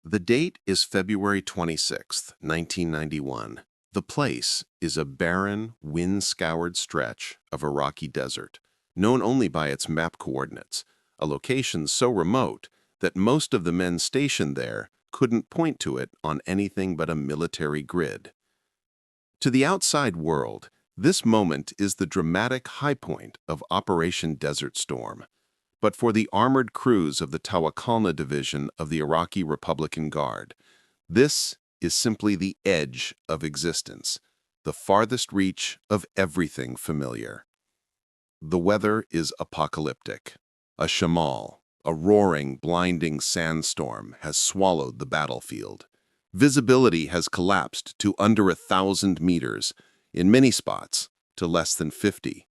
The date is February 26th, 1991. The place is a barren, wind-scoured stretch of Iraqi desert, known only by its map coordinates, a location so remote that most of the men stationed there couldn't point to it on anything but a military grid. To the outside world, this moment is the dramatic high point of Operation Desert Storm. But for the armored crews of the Tawakalna division of the Iraqi Republican Guard, this is simply the edge of existence, the farthest reach of everything familiar. The weather is apocalyptic. A shamal, a roaring, blinding sandstorm, has swallowed the battlefield. Visibility has collapsed to under 1,000 meters, in many spots to less than 50.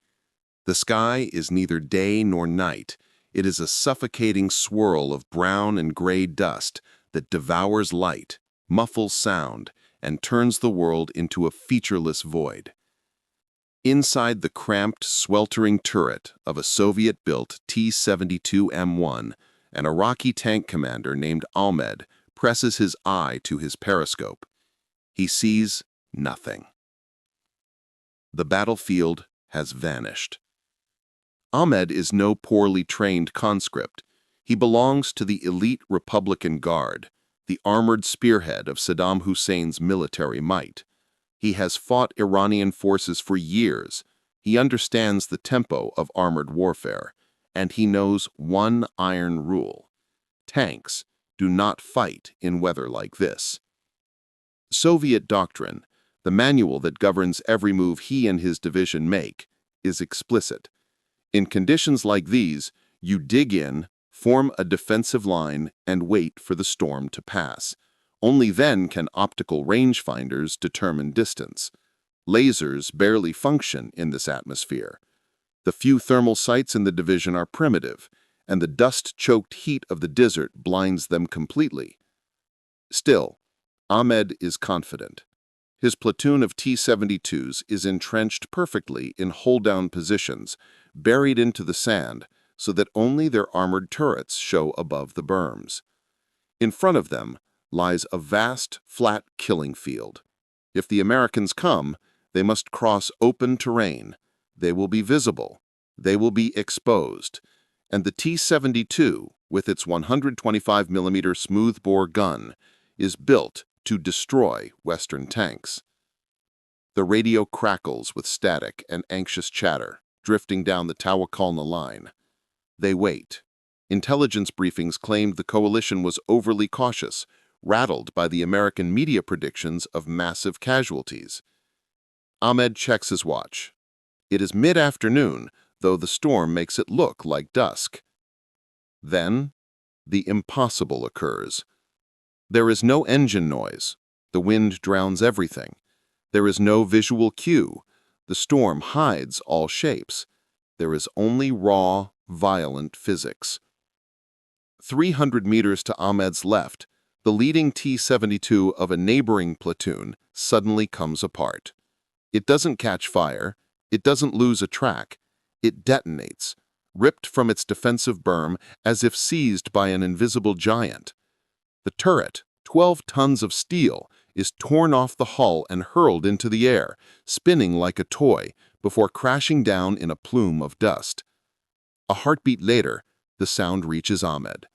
The sky is neither day nor night. It is a suffocating swirl of brown and gray dust that devours light, muffles sound, and turns the world into a featureless void. Inside the cramped, sweltering turret of a Soviet-built T-72 M1, an Iraqi tank commander named Ahmed presses his eye to his periscope. He sees nothing. The battlefield has vanished. Ahmed is no poorly trained conscript. He belongs to the elite Republican Guard, the armored spearhead of Saddam Hussein's military might. He has fought Iranian forces for years. He understands the tempo of armored warfare, and he knows one iron rule: tanks do not fight in weather like this. Soviet doctrine, the manual that governs every move he and his division make, is explicit. In conditions like these, you dig in, form a defensive line, and wait for the storm to pass. Only then can optical rangefinders determine distance. Lasers barely function in this atmosphere. The few thermal sights in the division are primitive, and the dust-choked heat of the desert blinds them completely. Still, Ahmed is confident. His platoon of T-72s is entrenched perfectly in hold-down positions, buried into the sand, so that only their armored turrets show above the berms. In front of them lies a vast, flat killing field. If the Americans come, they must cross open terrain. They will be visible. They will be exposed. And the T-72, with its 125mm smoothbore gun, is built to destroy Western tanks. The radio crackles with static and anxious chatter, drifting down the Tawakalna line. They wait. Intelligence briefings claimed the coalition was overly cautious, rattled by the American media predictions of massive casualties. Ahmed checks his watch. It is mid-afternoon, though the storm makes it look like dusk. Then, the impossible occurs. There is no engine noise. The wind drowns everything. There is no visual cue. The storm hides all shapes. There is only raw, violent physics. 300 meters to Ahmed's left, the leading T-72 of a neighboring platoon suddenly comes apart. It doesn't catch fire. It doesn't lose a track. It detonates, ripped from its defensive berm as if seized by an invisible giant. The turret, 12 tons of steel, is torn off the hull and hurled into the air, spinning like a toy, before crashing down in a plume of dust. A heartbeat later, the sound reaches Ahmed.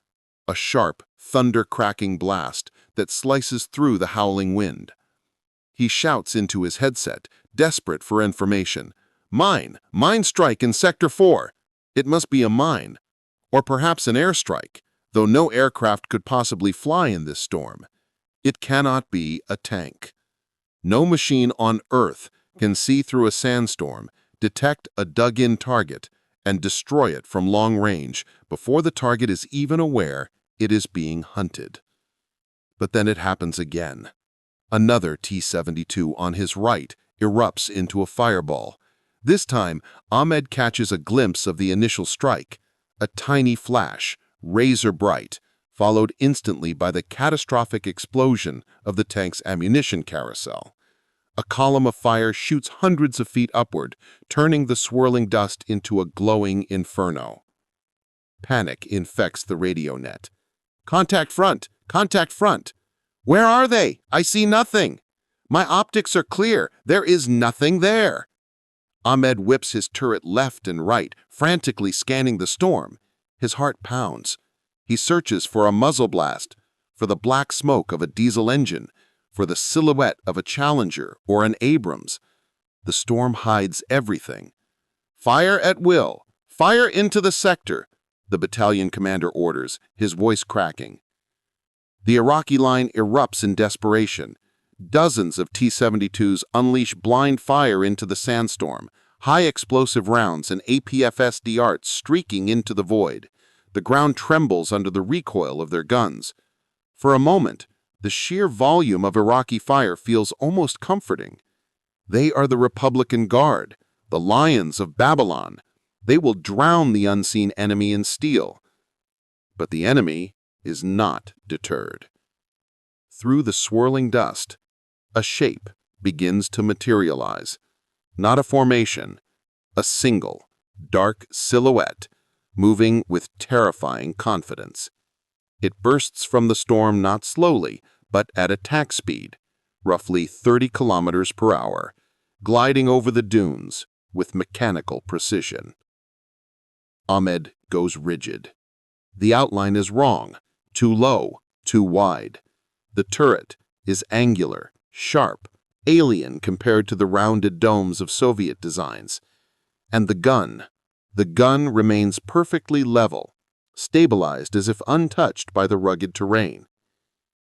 A sharp, thunder-cracking blast that slices through the howling wind. He shouts into his headset, desperate for information. "Mine! Mine strike in Sector 4! It must be a mine. Or perhaps an airstrike, though no aircraft could possibly fly in this storm. It cannot be a tank. No machine on Earth can see through a sandstorm, detect a dug-in target, and destroy it from long range before the target is even aware it is being hunted." But then it happens again. Another T-72 on his right erupts into a fireball. This time, Ahmed catches a glimpse of the initial strike, a tiny flash, razor bright, followed instantly by the catastrophic explosion of the tank's ammunition carousel. A column of fire shoots hundreds of feet upward, turning the swirling dust into a glowing inferno. Panic infects the radio net. "Contact front! Contact front. Where are they? I see nothing. My optics are clear. There is nothing there. Ahmed whips his turret left and right, frantically scanning the storm. His heart pounds. He searches for a muzzle blast, for the black smoke of a diesel engine, for the silhouette of a Challenger or an Abrams. The storm hides everything. Fire at will. Fire into the sector, the battalion commander orders, his voice cracking. The Iraqi line erupts in desperation. Dozens of T-72s unleash blind fire into the sandstorm, high explosive rounds and APFS darts streaking into the void. The ground trembles under the recoil of their guns. For a moment, the sheer volume of Iraqi fire feels almost comforting. They are the Republican Guard, the lions of Babylon. They will drown the unseen enemy in steel. But the enemy is not deterred. Through the swirling dust, a shape begins to materialize. Not a formation, a single, dark silhouette, moving with terrifying confidence. It bursts from the storm not slowly, but at attack speed, roughly 30 kilometers per hour, gliding over the dunes with mechanical precision. Ahmed goes rigid. The outline is wrong, too low, too wide. The turret is angular, sharp, alien compared to the rounded domes of Soviet designs. And the gun remains perfectly level, stabilized as if untouched by the rugged terrain.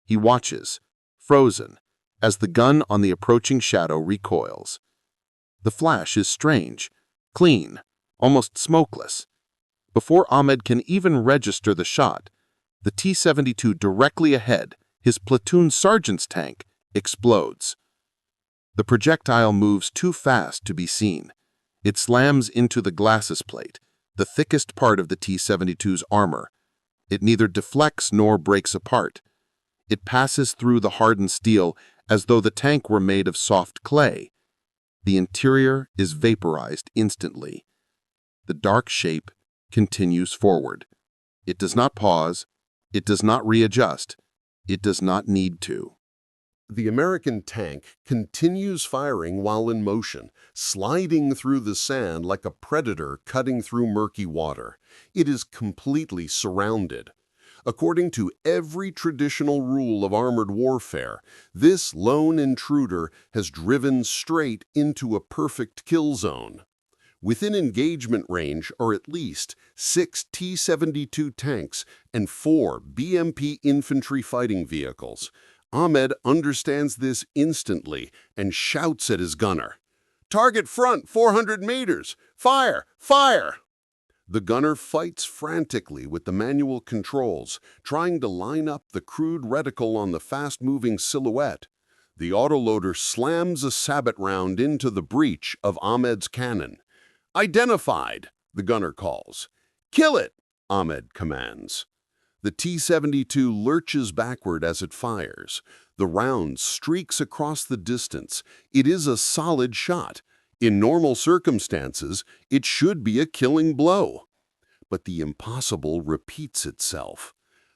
He watches, frozen, as the gun on the approaching shadow recoils. The flash is strange, clean, almost smokeless. Before Ahmed can even register the shot, the T-72 directly ahead, his platoon sergeant's tank, explodes. The projectile moves too fast to be seen. It slams into the glacis plate, the thickest part of the T-72's armor. It neither deflects nor breaks apart. It passes through the hardened steel as though the tank were made of soft clay. The interior is vaporized instantly. The dark shape continues forward. It does not pause. It does not readjust. It does not need to. The American tank continues firing while in motion, sliding through the sand like a predator cutting through murky water. It is completely surrounded. According to every traditional rule of armored warfare, this lone intruder has driven straight into a perfect kill zone. Within engagement range are at least 6 T-72 tanks and 4 BMP infantry fighting vehicles. Ahmed understands this instantly and shouts at his gunner, "Target front 400 meters! Fire! Fire!" The gunner fights frantically with the manual controls, trying to line up the crude reticle on the fast-moving silhouette. The autoloader slams a sabot round into the breech of Ahmed's cannon. "Identified," the gunner calls. "Kill it," Ahmed commands. The T-72 lurches backward as it fires. The round streaks across the distance. It is a solid shot. In normal circumstances, it should be a killing blow. But the impossible repeats itself.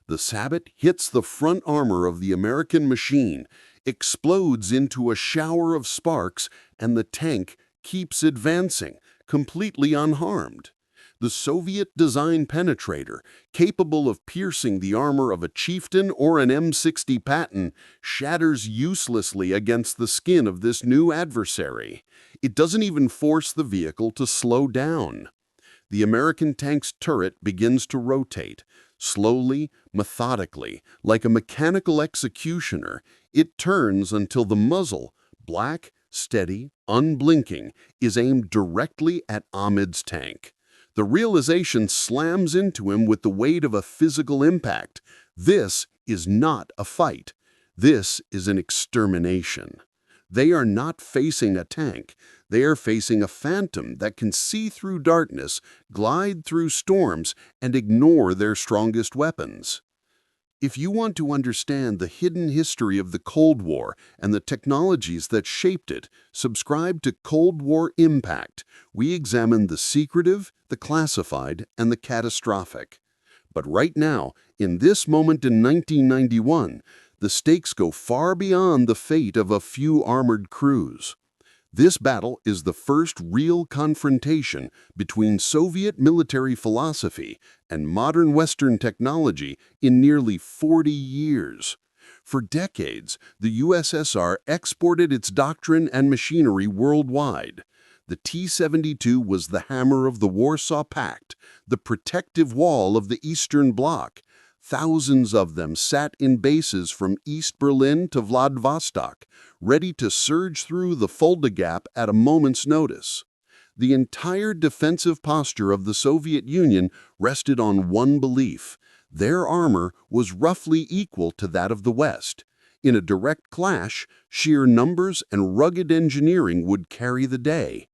The sabot hits the front armor of the American machine, explodes into a shower of sparks, and the tank keeps advancing, completely unharmed. The Soviet-designed penetrator, capable of piercing the armor of a chieftain or an M60 Patton, shatters uselessly against the skin of this new adversary. It doesn't even force the vehicle to slow down. The American tank's turret begins to rotate. Slowly, methodically, like a mechanical executioner, it turns until the muzzle, black, steady, unblinking, is aimed directly at Ahmed's tank. The realization slams into him with the weight of a physical impact. This is not a fight. This is an extermination. They are not facing a tank. They are facing a phantom that can see through darkness, glide through storms, and ignore their strongest weapons. If you want to understand the hidden history of the Cold War and the technologies that shaped it, subscribe to Cold War Impact. We examine the secretive, the classified, and the catastrophic. But right now, in this moment in 1991, the stakes go far beyond the fate of a few armored crews. This battle is the first real confrontation between Soviet military philosophy and modern Western technology in nearly 40 years. For decades, the USSR exported its doctrine and machinery worldwide. The T-72 was the hammer of the Warsaw Pact, the protective wall of the Eastern Bloc. Thousands of them sat in bases from East Berlin to Vladivostok, ready to surge through the Fulda Gap at a moment's notice. The entire defensive posture of the Soviet Union rested on one belief: their armor was roughly equal to that of the West. In a direct clash, sheer numbers and rugged engineering would carry the day.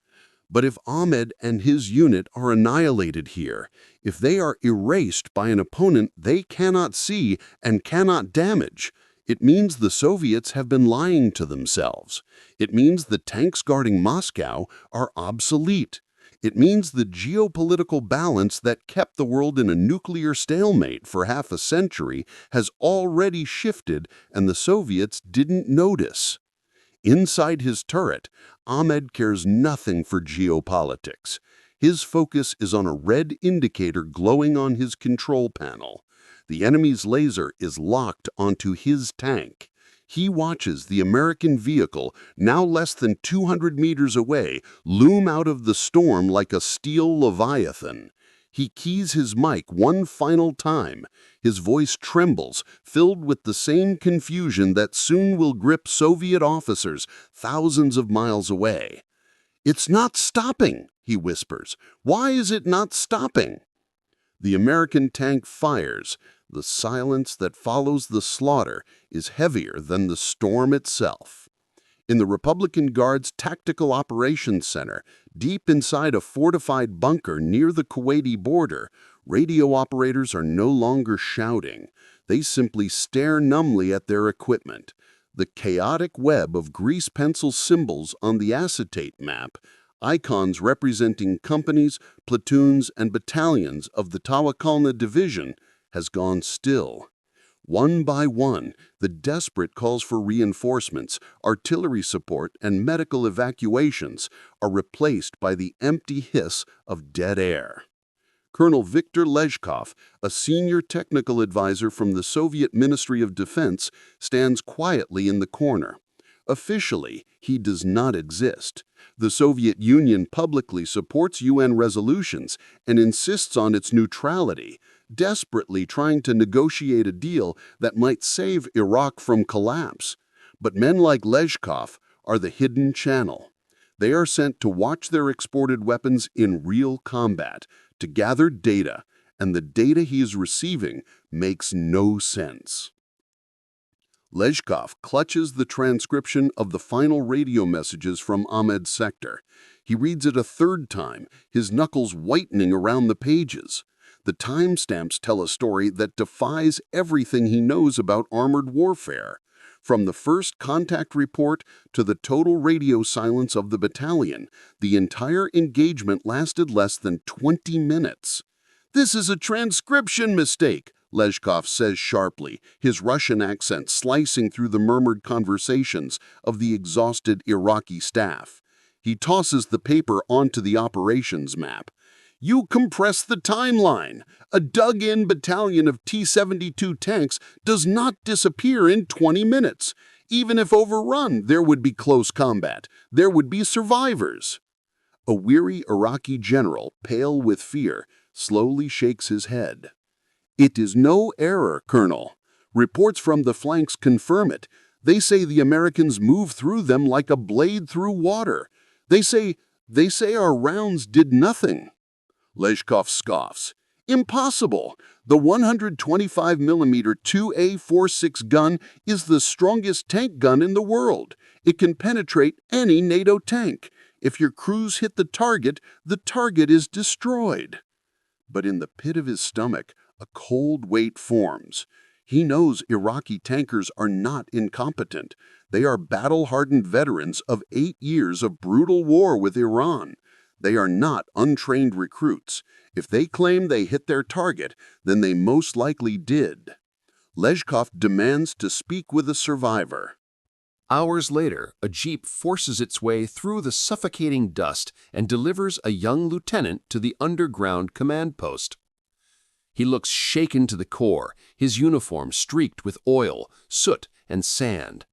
But if Ahmed and his unit are annihilated here, if they are erased by an opponent they cannot see and cannot damage, it means the Soviets have been lying to themselves. It means the tanks guarding Moscow are obsolete. It means the geopolitical balance that kept the world in a nuclear stalemate for half a century has already shifted, and the Soviets didn't notice. Inside his turret, Ahmed cares nothing for geopolitics. His focus is on a red indicator glowing on his control panel. The enemy's laser is locked onto his tank. He watches the American vehicle, now less than 200 meters away, loom out of the storm like a steel leviathan. He keys his mic one final time. His voice trembles, filled with the same confusion that soon will grip Soviet officers thousands of miles away. "It's not stopping," he whispers. "Why is it not stopping?" The American tank fires. The silence that follows the slaughter is heavier than the storm itself. In the Republican Guard's Tactical Operations Center, deep inside a fortified bunker near the Kuwaiti border, radio operators are no longer shouting. They simply stare numbly at their equipment. The chaotic web of grease pencil symbols on the acetate map, icons representing companies, platoons, and battalions of the Tawakalna Division, has gone still. One by one, the desperate calls for reinforcements, artillery support, and medical evacuations are replaced by the empty hiss of dead air. Colonel Viktor Lezhkov, a senior technical advisor from the Soviet Ministry of Defense, stands quietly in the corner. Officially, he does not exist. The Soviet Union publicly supports UN resolutions and insists on its neutrality, desperately trying to negotiate a deal that might save Iraq from collapse. But men like Lezhkov are the hidden channel. They are sent to watch their exported weapons in real combat, to gather data, and the data he is receiving makes no sense. Lezhkov clutches the transcription of the final radio messages from Ahmed's sector. He reads it a third time, his knuckles whitening around the pages. The timestamps tell a story that defies everything he knows about armored warfare. From the first contact report to the total radio silence of the battalion, the entire engagement lasted less than 20 minutes. "This is a transcription mistake," Lezhkov says sharply, his Russian accent slicing through the murmured conversations of the exhausted Iraqi staff. He tosses the paper onto the operations map. "You compress the timeline. A dug-in battalion of T-72 tanks does not disappear in 20 minutes. Even if overrun, there would be close combat. There would be survivors." A weary Iraqi general, pale with fear, slowly shakes his head. "It is no error, Colonel. Reports from the flanks confirm it. They say the Americans move through them like a blade through water. They say our rounds did nothing." Lezhkov scoffs. "Impossible! The 125mm 2A46 gun is the strongest tank gun in the world. It can penetrate any NATO tank. If your crews hit the target is destroyed." But in the pit of his stomach, a cold weight forms. He knows Iraqi tankers are not incompetent. They are battle-hardened veterans of 8 years of brutal war with Iran. They are not untrained recruits, If they claim they hit their target, then they most likely did. Lezhkov demands to speak with a survivor. Hours later, a jeep forces its way through the suffocating dust and delivers a young lieutenant to the underground command post. He looks shaken to the core, his uniform streaked with oil, soot, and sand.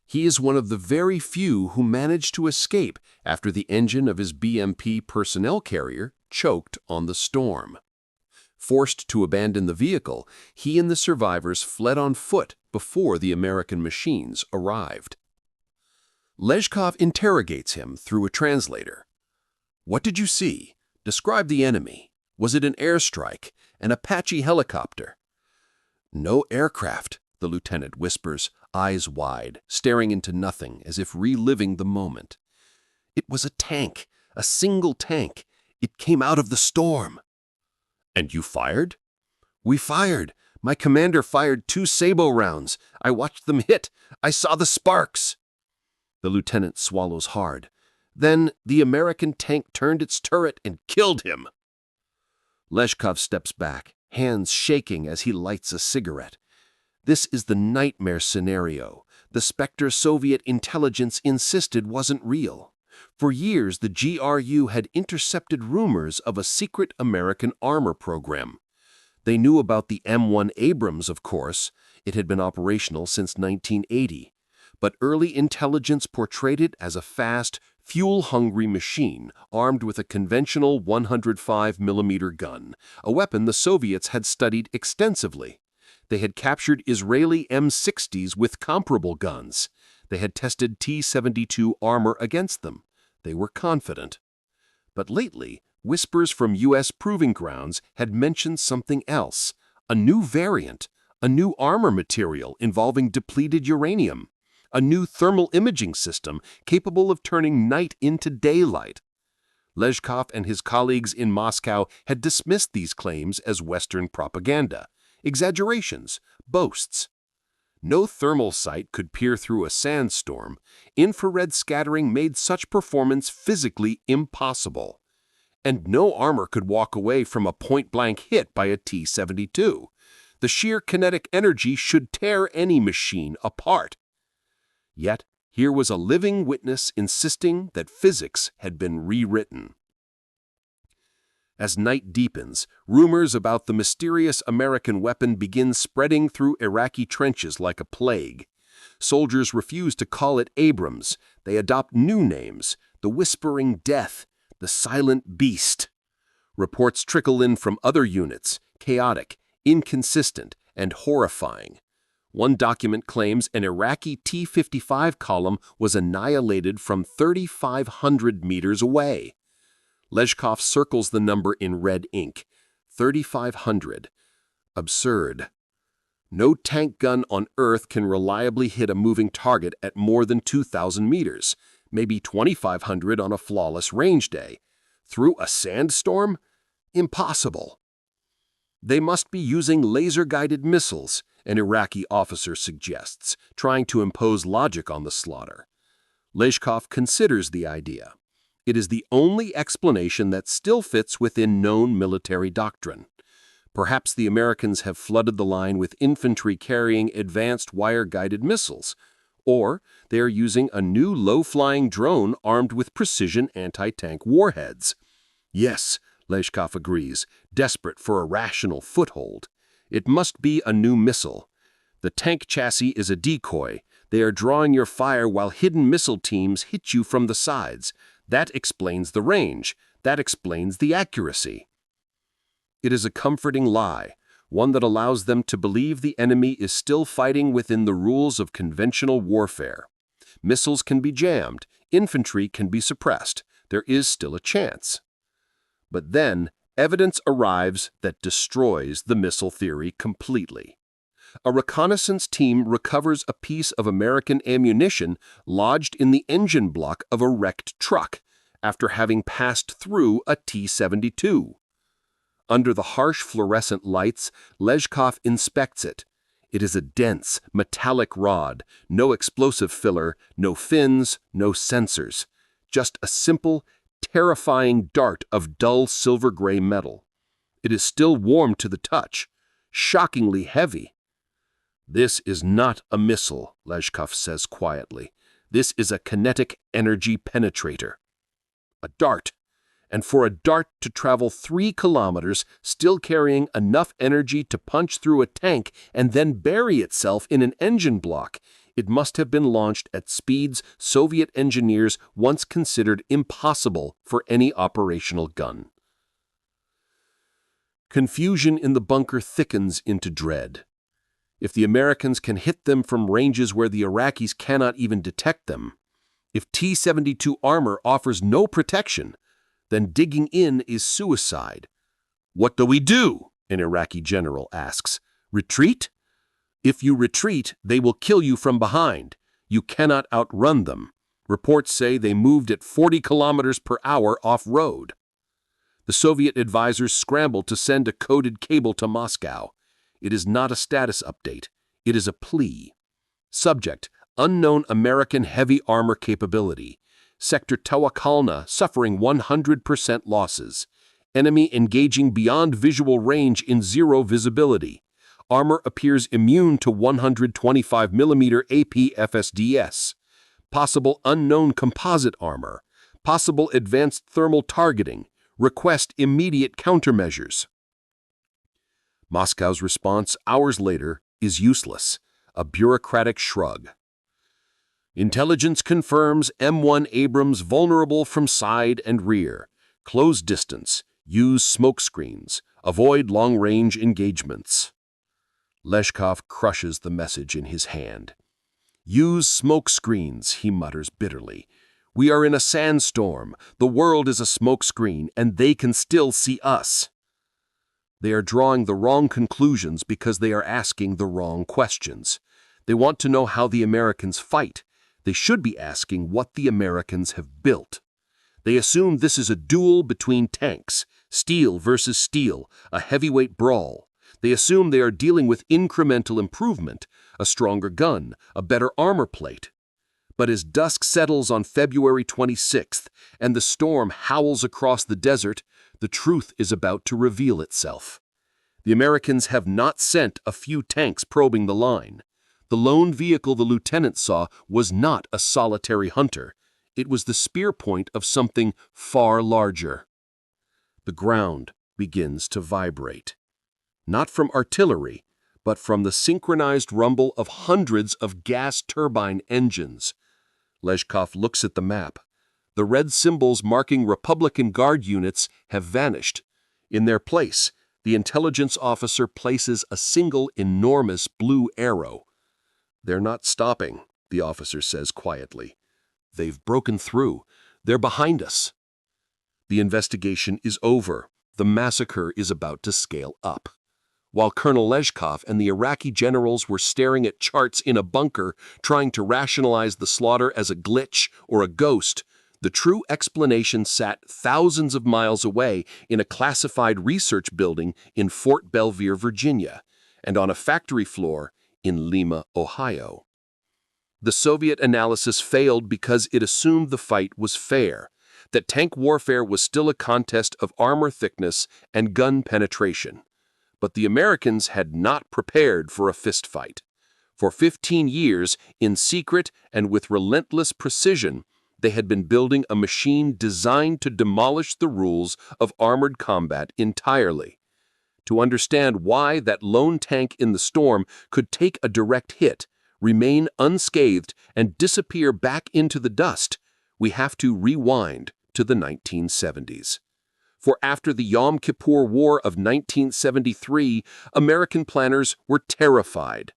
He is one of the very few who managed to escape after the engine of his BMP personnel carrier choked on the storm. Forced to abandon the vehicle, he and the survivors fled on foot before the American machines arrived. Lezhkov interrogates him through a translator. "What did you see? Describe the enemy. Was it an airstrike, an Apache helicopter?" "No aircraft," the lieutenant whispers, eyes wide, staring into nothing as if reliving the moment. "It was a tank, a single tank. It came out of the storm." "And you fired?" "We fired. My commander fired 2 sabot rounds. I watched them hit. I saw the sparks." The lieutenant swallows hard. "Then the American tank turned its turret and killed him." Lezhkov steps back, hands shaking as he lights a cigarette. This is the nightmare scenario. The specter Soviet intelligence insisted wasn't real. For years, the GRU had intercepted rumors of a secret American armor program. They knew about the M1 Abrams, of course. It had been operational since 1980. But early intelligence portrayed it as a fast, fuel-hungry machine armed with a conventional 105mm gun, a weapon the Soviets had studied extensively. They had captured Israeli M60s with comparable guns. They had tested T-72 armor against them. They were confident. But lately, whispers from U.S. proving grounds had mentioned something else, a new variant, a new armor material involving depleted uranium, a new thermal imaging system capable of turning night into daylight. Lezhkov and his colleagues in Moscow had dismissed these claims as Western propaganda, exaggerations, boasts. No thermal sight could peer through a sandstorm. Infrared scattering made such performance physically impossible. And no armor could walk away from a point-blank hit by a T-72. The sheer kinetic energy should tear any machine apart. Yet, here was a living witness insisting that physics had been rewritten. As night deepens, rumors about the mysterious American weapon begin spreading through Iraqi trenches like a plague. Soldiers refuse to call it Abrams. They adopt new names: the Whispering Death, the Silent Beast. Reports trickle in from other units, chaotic, inconsistent, and horrifying. One document claims an Iraqi T-55 column was annihilated from 3,500 meters away. Lezhkov circles the number in red ink. 3,500. Absurd. No tank gun on Earth can reliably hit a moving target at more than 2,000 meters, maybe 2,500 on a flawless range day. Through a sandstorm? Impossible. They must be using laser-guided missiles, an Iraqi officer suggests, trying to impose logic on the slaughter. Lezhkov considers the idea. It is the only explanation that still fits within known military doctrine. Perhaps the Americans have flooded the line with infantry carrying advanced wire-guided missiles, or they are using a new low-flying drone armed with precision anti-tank warheads. Yes, Lezhkov agrees, desperate for a rational foothold. It must be a new missile. The tank chassis is a decoy. They are drawing your fire while hidden missile teams hit you from the sides. That explains the range. That explains the accuracy. It is a comforting lie, one that allows them to believe the enemy is still fighting within the rules of conventional warfare. Missiles can be jammed, infantry can be suppressed. There is still a chance. But then, evidence arrives that destroys the missile theory completely. A reconnaissance team recovers a piece of American ammunition lodged in the engine block of a wrecked truck after having passed through a T-72. Under the harsh fluorescent lights, Lezhkov inspects it. It is a dense, metallic rod, no explosive filler, no fins, no sensors. Just a simple, terrifying dart of dull silver-gray metal. It is still warm to the touch, shockingly heavy. "This is not a missile," Leshkov says quietly. "This is a kinetic energy penetrator." A dart. And for a dart to travel 3 kilometers, still carrying enough energy to punch through a tank and then bury itself in an engine block, it must have been launched at speeds Soviet engineers once considered impossible for any operational gun. Confusion in the bunker thickens into dread. If the Americans can hit them from ranges where the Iraqis cannot even detect them, if T-72 armor offers no protection, then digging in is suicide. "What do we do?" an Iraqi general asks. "Retreat? If you retreat, they will kill you from behind. You cannot outrun them." Reports say they moved at 40 kilometers per hour off-road. The Soviet advisors scrambled to send a coded cable to Moscow. It is not a status update. It is a plea. Subject: unknown American heavy armor capability. Sector Tawakkalna suffering 100% losses. Enemy engaging beyond visual range in zero visibility. Armor appears immune to 125mm AP FSDS. Possible unknown composite armor. Possible advanced thermal targeting. Request immediate countermeasures. Moscow's response hours later is useless, a bureaucratic shrug. Intelligence confirms M1 Abrams vulnerable from side and rear. Close distance. Use smoke screens. Avoid long-range engagements. Leshkov crushes the message in his hand. "Use smoke screens," he mutters bitterly. "We are in a sandstorm. The world is a smoke screen, and they can still see us." They are drawing the wrong conclusions because they are asking the wrong questions. They want to know how the Americans fight. They should be asking what the Americans have built. They assume this is a duel between tanks, steel versus steel, a heavyweight brawl. They assume they are dealing with incremental improvement, a stronger gun, a better armor plate. But as dusk settles on February 26th and the storm howls across the desert, the truth is about to reveal itself. The Americans have not sent a few tanks probing the line. The lone vehicle the lieutenant saw was not a solitary hunter. It was the spear point of something far larger. The ground begins to vibrate. Not from artillery, but from the synchronized rumble of hundreds of gas turbine engines. Leshkov looks at the map. The red symbols marking Republican Guard units have vanished. In their place, the intelligence officer places a single enormous blue arrow. "They're not stopping," the officer says quietly. "They've broken through. They're behind us." The investigation is over. The massacre is about to scale up. While Colonel Leshkov and the Iraqi generals were staring at charts in a bunker, trying to rationalize the slaughter as a glitch or a ghost, the true explanation sat thousands of miles away in a classified research building in Fort Belvoir, Virginia, and on a factory floor in Lima, Ohio. The Soviet analysis failed because it assumed the fight was fair, that tank warfare was still a contest of armor thickness and gun penetration. But the Americans had not prepared for a fistfight. For 15 years, in secret and with relentless precision, they had been building a machine designed to demolish the rules of armored combat entirely. To understand why that lone tank in the storm could take a direct hit, remain unscathed, and disappear back into the dust, we have to rewind to the 1970s. For after the Yom Kippur War of 1973, American planners were terrified.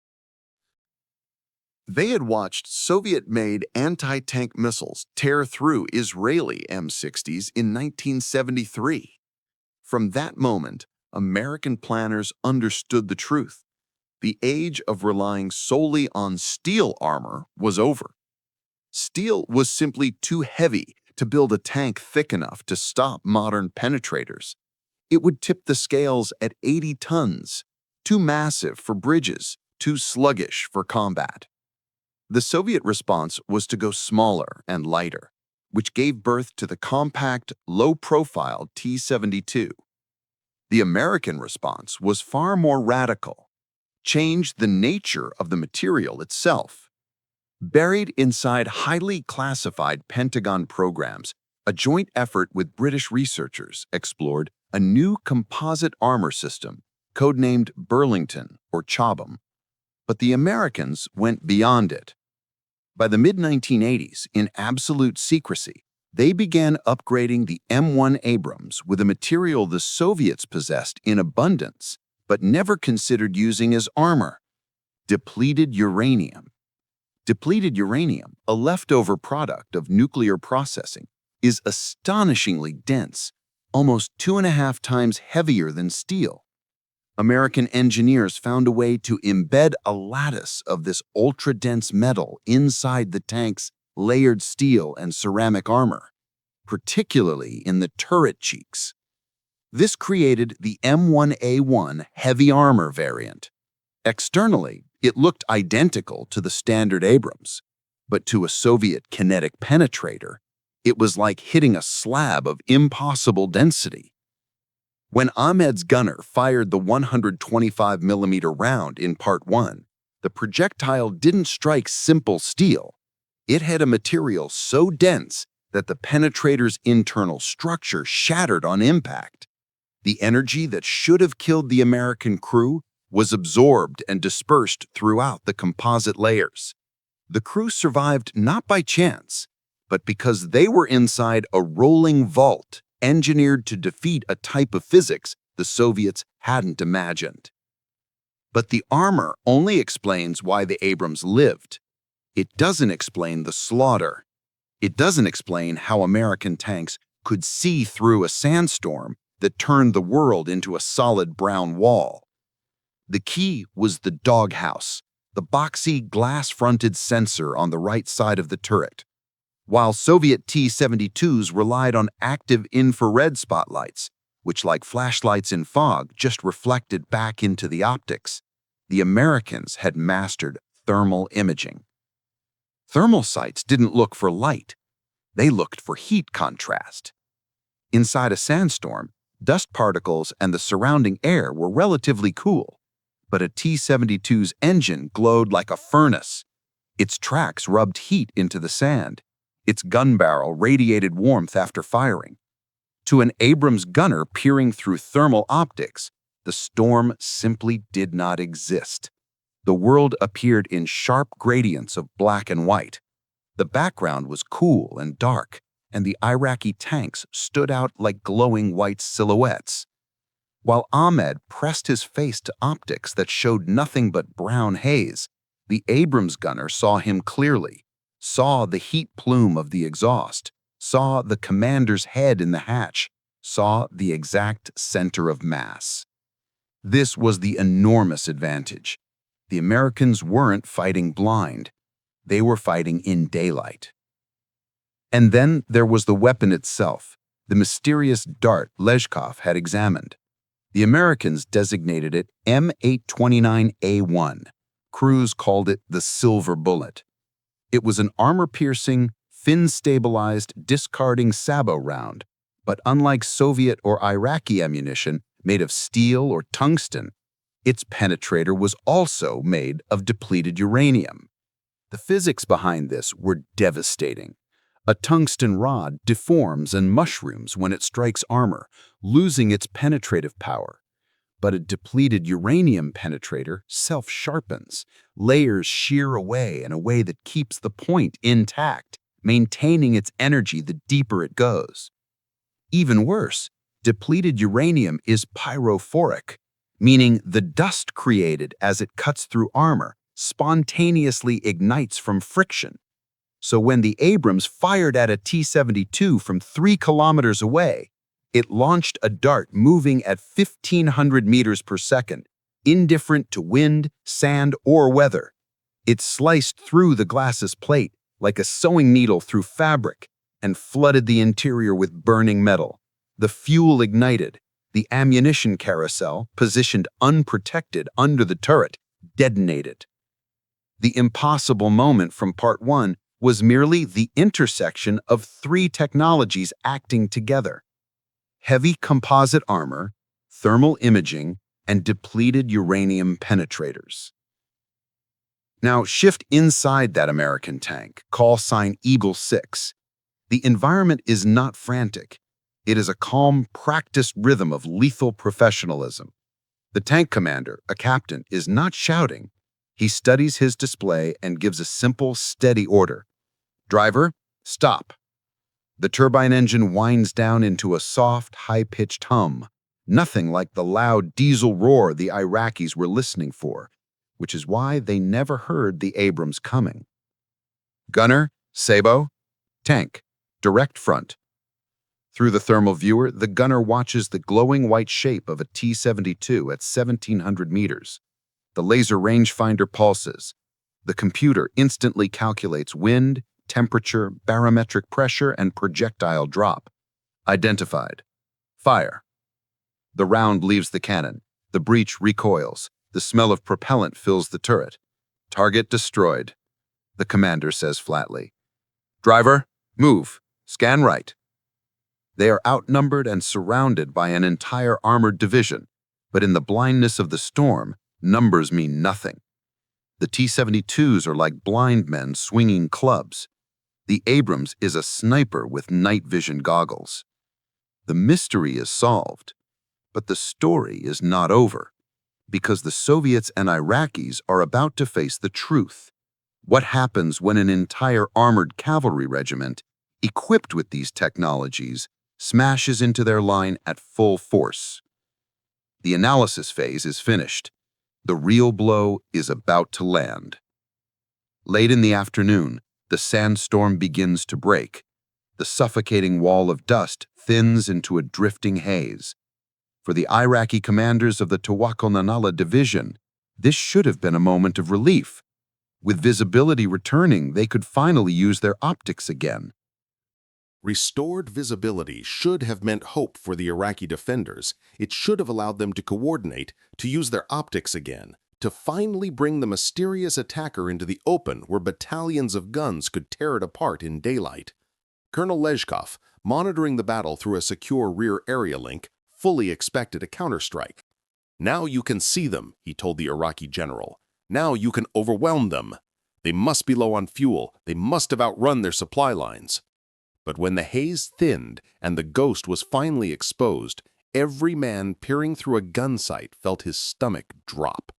They had watched Soviet-made anti-tank missiles tear through Israeli M60s in 1973. From that moment, American planners understood the truth. The age of relying solely on steel armor was over. Steel was simply too heavy to build a tank thick enough to stop modern penetrators. It would tip the scales at 80 tons, too massive for bridges, too sluggish for combat. The Soviet response was to go smaller and lighter. which gave birth to the compact, low-profile T-72. The American response was far more radical, changed the nature of the material itself. Buried inside highly classified Pentagon programs, a joint effort with British researchers explored a new composite armor system, codenamed Burlington or Chobham. But the Americans went beyond it. By the mid-1980s, in absolute secrecy, they began upgrading the M1 Abrams with a material the Soviets possessed in abundance, but never considered using as armor: depleted uranium. Depleted uranium, a leftover product of nuclear processing, is astonishingly dense, almost 2.5 times heavier than steel. American engineers found a way to embed a lattice of this ultra-dense metal inside the tank's layered steel and ceramic armor, particularly in the turret cheeks. This created the M1A1 heavy armor variant. Externally, it looked identical to the standard Abrams, but to a Soviet kinetic penetrator, it was like hitting a slab of impossible density. When Ahmed's gunner fired the 125mm round in Part 1, the projectile didn't strike simple steel. It had a material so dense that the penetrator's internal structure shattered on impact. The energy that should have killed the American crew was absorbed and dispersed throughout the composite layers. The crew survived not by chance, but because they were inside a rolling vault engineered to defeat a type of physics the Soviets hadn't imagined. But the armor only explains why the Abrams lived. It doesn't explain the slaughter. It doesn't explain how American tanks could see through a sandstorm that turned the world into a solid brown wall. The key was the doghouse, the boxy glass-fronted sensor on the right side of the turret. While Soviet T-72s relied on active infrared spotlights, which, like flashlights in fog, just reflected back into the optics, the Americans had mastered thermal imaging. Thermal sights didn't look for light. They looked for heat contrast. Inside a sandstorm, dust particles and the surrounding air were relatively cool, but a T-72's engine glowed like a furnace. Its tracks rubbed heat into the sand. Its gun barrel radiated warmth after firing. To an Abrams gunner peering through thermal optics, the storm simply did not exist. The world appeared in sharp gradients of black and white. The background was cool and dark, and the Iraqi tanks stood out like glowing white silhouettes. While Ahmed pressed his face to optics that showed nothing but brown haze, the Abrams gunner saw him clearly. Saw the heat plume of the exhaust, saw the commander's head in the hatch, saw the exact center of mass. This was the enormous advantage. The Americans weren't fighting blind. They were fighting in daylight. And then there was the weapon itself, the mysterious dart Leshkov had examined. The Americans designated it M829A1. Crews called it the Silver Bullet. It was an armor-piercing, fin-stabilized, discarding sabot round, but unlike Soviet or Iraqi ammunition made of steel or tungsten, its penetrator was also made of depleted uranium. The physics behind this were devastating. A tungsten rod deforms and mushrooms when it strikes armor, losing its penetrative power. But a depleted uranium penetrator self-sharpens. Layers shear away in a way that keeps the point intact, maintaining its energy the deeper it goes. Even worse, depleted uranium is pyrophoric, meaning the dust created as it cuts through armor spontaneously ignites from friction. So when the Abrams fired at a T-72 from 3 kilometers away, it launched a dart moving at 1,500 meters per second, indifferent to wind, sand, or weather. It sliced through the glass's plate like a sewing needle through fabric and flooded the interior with burning metal. The fuel ignited. The ammunition carousel, positioned unprotected under the turret, detonated. The impossible moment from Part 1 was merely the intersection of three technologies acting together: heavy composite armor, thermal imaging, and depleted uranium penetrators. Now shift inside that American tank, call sign Eagle 6. The environment is not frantic. It is a calm, practiced rhythm of lethal professionalism. The tank commander, a captain, is not shouting. He studies his display and gives a simple, steady order. Driver, stop. The turbine engine winds down into a soft, high-pitched hum, nothing like the loud diesel roar the Iraqis were listening for, which is why they never heard the Abrams coming. Gunner, Sabo, tank, direct front. Through the thermal viewer, the gunner watches the glowing white shape of a T-72 at 1,700 meters. The laser rangefinder pulses. The computer instantly calculates wind, temperature, barometric pressure, and projectile drop. Identified. Fire. The round leaves the cannon. The breech recoils. The smell of propellant fills the turret. Target destroyed. The commander says flatly. Driver, move. Scan right. They are outnumbered and surrounded by an entire armored division, but in the blindness of the storm, numbers mean nothing. The T-72s are like blind men swinging clubs. The Abrams is a sniper with night vision goggles. The mystery is solved, but the story is not over, because the Soviets and Iraqis are about to face the truth. What happens when an entire armored cavalry regiment, equipped with these technologies, smashes into their line at full force? The analysis phase is finished. The real blow is about to land. Late in the afternoon, the sandstorm begins to break. The suffocating wall of dust thins into a drifting haze. For the Iraqi commanders of the Tawakkal-Nanala division, this should have been a moment of relief. With visibility returning, they could finally use their optics again. Restored visibility should have meant hope for the Iraqi defenders. It should have allowed them to coordinate, to use their optics again, to finally bring the mysterious attacker into the open where battalions of guns could tear it apart in daylight. Colonel Lezhkov, monitoring the battle through a secure rear area link, fully expected a counterstrike. Now you can see them, he told the Iraqi general. Now you can overwhelm them. They must be low on fuel. They must have outrun their supply lines. But when the haze thinned and the ghost was finally exposed, every man peering through a gun sight felt his stomach drop.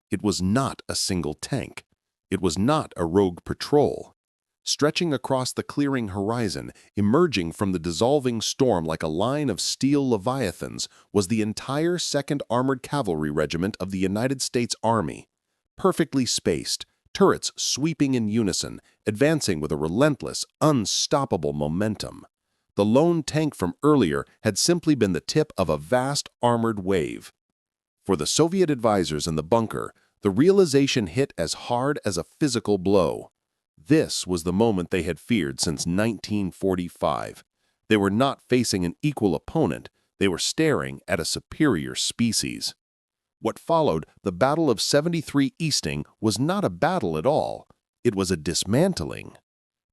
It was not a single tank. It was not a rogue patrol. Stretching across the clearing horizon, emerging from the dissolving storm like a line of steel leviathans, was the entire 2nd Armored Cavalry Regiment of the United States Army. Perfectly spaced, turrets sweeping in unison, advancing with a relentless, unstoppable momentum. The lone tank from earlier had simply been the tip of a vast armored wave. For the Soviet advisors in the bunker, the realization hit as hard as a physical blow. This was the moment they had feared since 1945. They were not facing an equal opponent, they were staring at a superior species. What followed, the Battle of 73 Easting, was not a battle at all. It was a dismantling.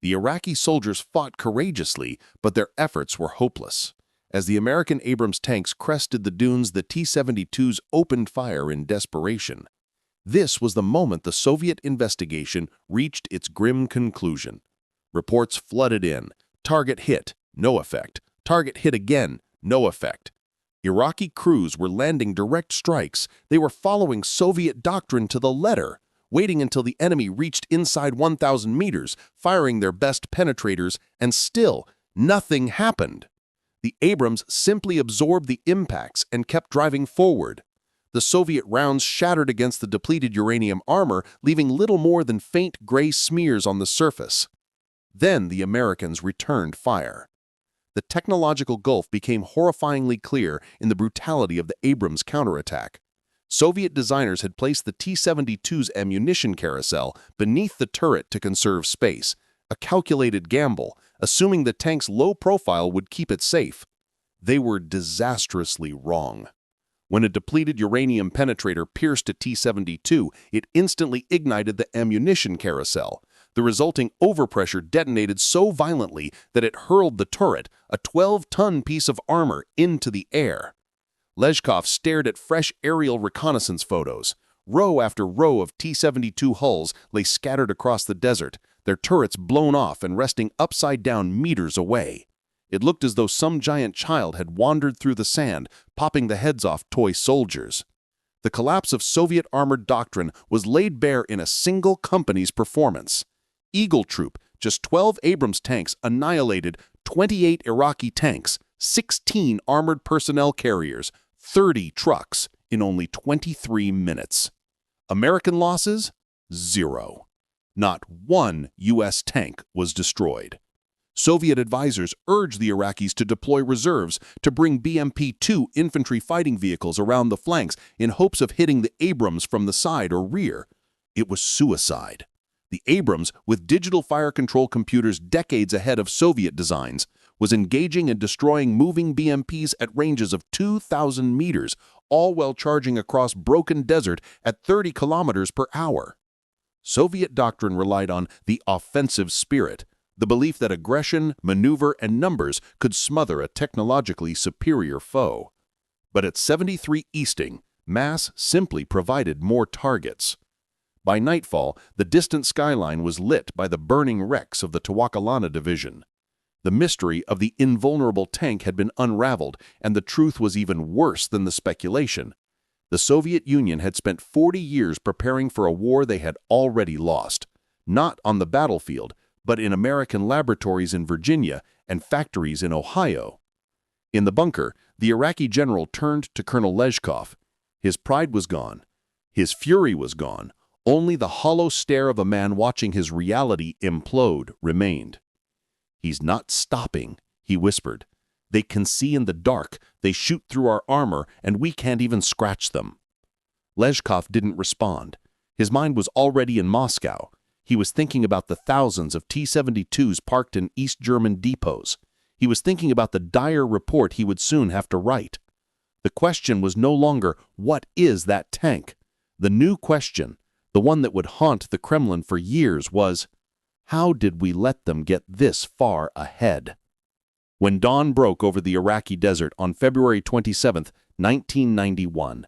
The Iraqi soldiers fought courageously, but their efforts were hopeless. As the American Abrams tanks crested the dunes, the T-72s opened fire in desperation. This was the moment the Soviet investigation reached its grim conclusion. Reports flooded in. Target hit, no effect. Target hit again, no effect. Iraqi crews were landing direct strikes. They were following Soviet doctrine to the letter, waiting until the enemy reached inside 1,000 meters, firing their best penetrators, and still nothing happened. The Abrams simply absorbed the impacts and kept driving forward. The Soviet rounds shattered against the depleted uranium armor, leaving little more than faint gray smears on the surface. Then the Americans returned fire. The technological gulf became horrifyingly clear in the brutality of the Abrams counterattack. Soviet designers had placed the T-72's ammunition carousel beneath the turret to conserve space, a calculated gamble, assuming the tank's low profile would keep it safe. They were disastrously wrong. When a depleted uranium penetrator pierced a T-72, it instantly ignited the ammunition carousel. The resulting overpressure detonated so violently that it hurled the turret, a 12-ton piece of armor, into the air. Lezhkov stared at fresh aerial reconnaissance photos. Row after row of T-72 hulls lay scattered across the desert, their turrets blown off and resting upside down meters away. It looked as though some giant child had wandered through the sand, popping the heads off toy soldiers. The collapse of Soviet armored doctrine was laid bare in a single company's performance. Eagle Troop, just 12 Abrams tanks, annihilated 28 Iraqi tanks, 16 armored personnel carriers, 30 trucks in only 23 minutes. American losses? 0. Not one U.S. tank was destroyed. Soviet advisors urged the Iraqis to deploy reserves to bring BMP-2 infantry fighting vehicles around the flanks in hopes of hitting the Abrams from the side or rear. It was suicide. The Abrams, with digital fire control computers decades ahead of Soviet designs, was engaging and destroying moving BMPs at ranges of 2,000 meters, all while charging across broken desert at 30 kilometers per hour. Soviet doctrine relied on the offensive spirit, the belief that aggression, maneuver, and numbers could smother a technologically superior foe. But at 73 Easting, mass simply provided more targets. By nightfall, the distant skyline was lit by the burning wrecks of the Tawakalana division. The mystery of the invulnerable tank had been unraveled, and the truth was even worse than the speculation. The Soviet Union had spent 40 years preparing for a war they had already lost, not on the battlefield, but in American laboratories in Virginia and factories in Ohio. In the bunker, the Iraqi general turned to Colonel Lezhkov. His pride was gone. His fury was gone. Only the hollow stare of a man watching his reality implode remained. "He's not stopping," he whispered. "They can see in the dark, they shoot through our armor, and we can't even scratch them." Lezhkov didn't respond. His mind was already in Moscow. He was thinking about the thousands of T-72s parked in East German depots. He was thinking about the dire report he would soon have to write. The question was no longer, what is that tank? The new question, the one that would haunt the Kremlin for years, was, how did we let them get this far ahead? When dawn broke over the Iraqi desert on February 27, 1991,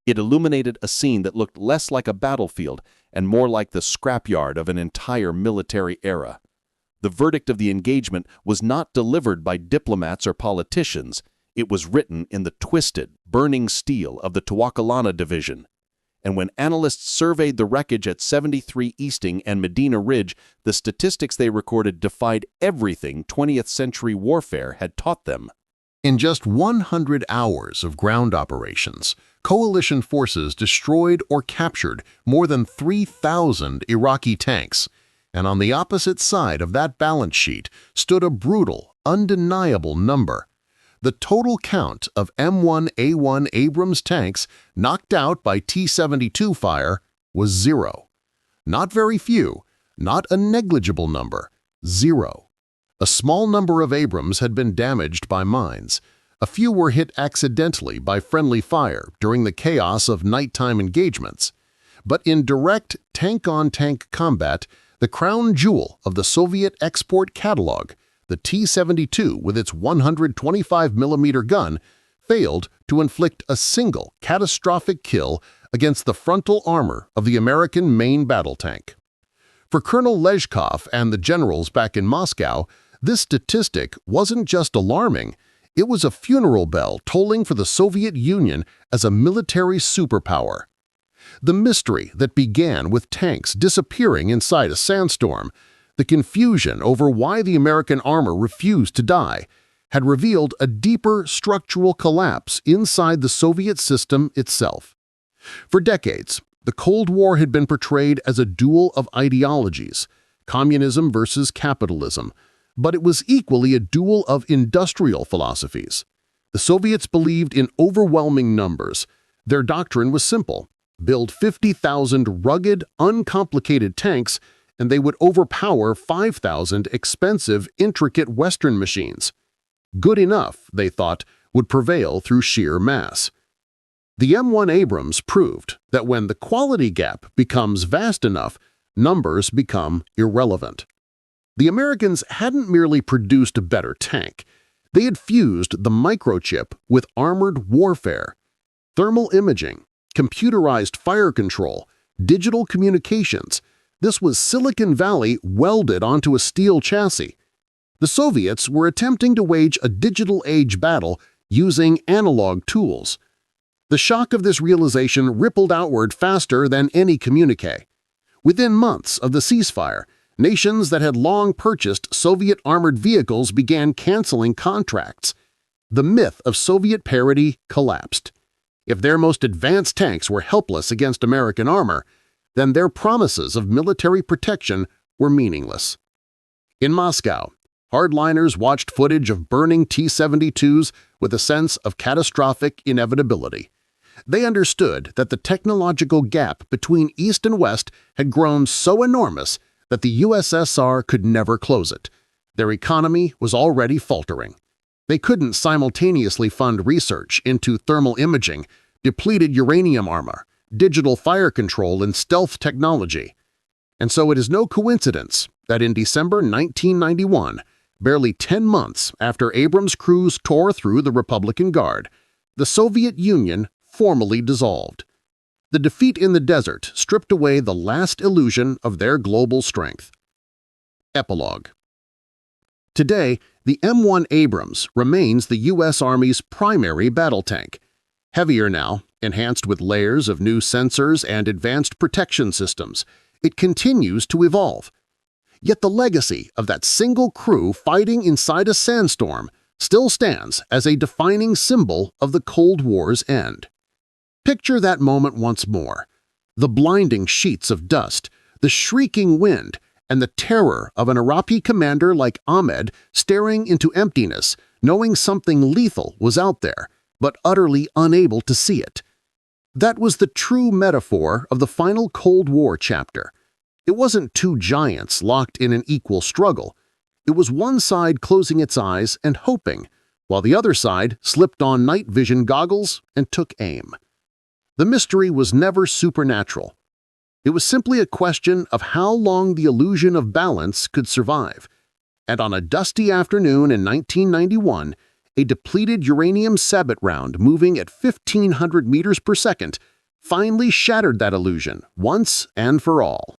it illuminated a scene that looked less like a battlefield and more like the scrapyard of an entire military era. The verdict of the engagement was not delivered by diplomats or politicians. It was written in the twisted, burning steel of the Tawakalana division. And when analysts surveyed the wreckage at 73 Easting and Medina Ridge, the statistics they recorded defied everything 20th century warfare had taught them. In just 100 hours of ground operations, coalition forces destroyed or captured more than 3,000 Iraqi tanks, and on the opposite side of that balance sheet stood a brutal, undeniable number. The total count of M1 Abrams tanks knocked out by T-72 fire was 0. Not very few, not a negligible number, 0. A small number of Abrams had been damaged by mines. A few were hit accidentally by friendly fire during the chaos of nighttime engagements. But in direct tank-on-tank combat, the crown jewel of the Soviet export catalog, the T-72 with its 125mm gun, failed to inflict a single catastrophic kill against the frontal armor of the American main battle tank. For Colonel Lezhkov and the generals back in Moscow, this statistic wasn't just alarming, it was a funeral bell tolling for the Soviet Union as a military superpower. The mystery that began with tanks disappearing inside a sandstorm, the confusion over why the American armor refused to die, had revealed a deeper structural collapse inside the Soviet system itself. For decades, the Cold War had been portrayed as a duel of ideologies, communism versus capitalism, but it was equally a duel of industrial philosophies. The Soviets believed in overwhelming numbers. Their doctrine was simple: build 50,000 rugged, uncomplicated tanks, and they would overpower 5,000 expensive, intricate Western machines. Good enough, they thought, would prevail through sheer mass. The M1 Abrams proved that when the quality gap becomes vast enough, numbers become irrelevant. The Americans hadn't merely produced a better tank. They had fused the microchip with armored warfare, thermal imaging, computerized fire control, digital communications. This was Silicon Valley welded onto a steel chassis. The Soviets were attempting to wage a digital age battle using analog tools. The shock of this realization rippled outward faster than any communique. Within months of the ceasefire, nations that had long purchased Soviet armored vehicles began canceling contracts. The myth of Soviet parity collapsed. If their most advanced tanks were helpless against American armor, then their promises of military protection were meaningless. In Moscow, hardliners watched footage of burning T-72s with a sense of catastrophic inevitability. They understood that the technological gap between East and West had grown so enormous that the USSR could never close it. Their economy was already faltering. They couldn't simultaneously fund research into thermal imaging, depleted uranium armor, digital fire control, and stealth technology. And so it is no coincidence that in December 1991, barely 10 months after Abrams' crews tore through the Republican Guard, the Soviet Union formally dissolved. The defeat in the desert stripped away the last illusion of their global strength. Epilogue. Today, the M1 Abrams remains the U.S. Army's primary battle tank. Heavier now, enhanced with layers of new sensors and advanced protection systems, it continues to evolve. Yet the legacy of that single crew fighting inside a sandstorm still stands as a defining symbol of the Cold War's end. Picture that moment once more. The blinding sheets of dust, the shrieking wind, and the terror of an Iraqi commander like Ahmed staring into emptiness, knowing something lethal was out there, but utterly unable to see it. That was the true metaphor of the final Cold War chapter. It wasn't two giants locked in an equal struggle. It was one side closing its eyes and hoping, while the other side slipped on night vision goggles and took aim. The mystery was never supernatural. It was simply a question of how long the illusion of balance could survive. And on a dusty afternoon in 1991, a depleted uranium sabot round moving at 1,500 meters per second finally shattered that illusion once and for all.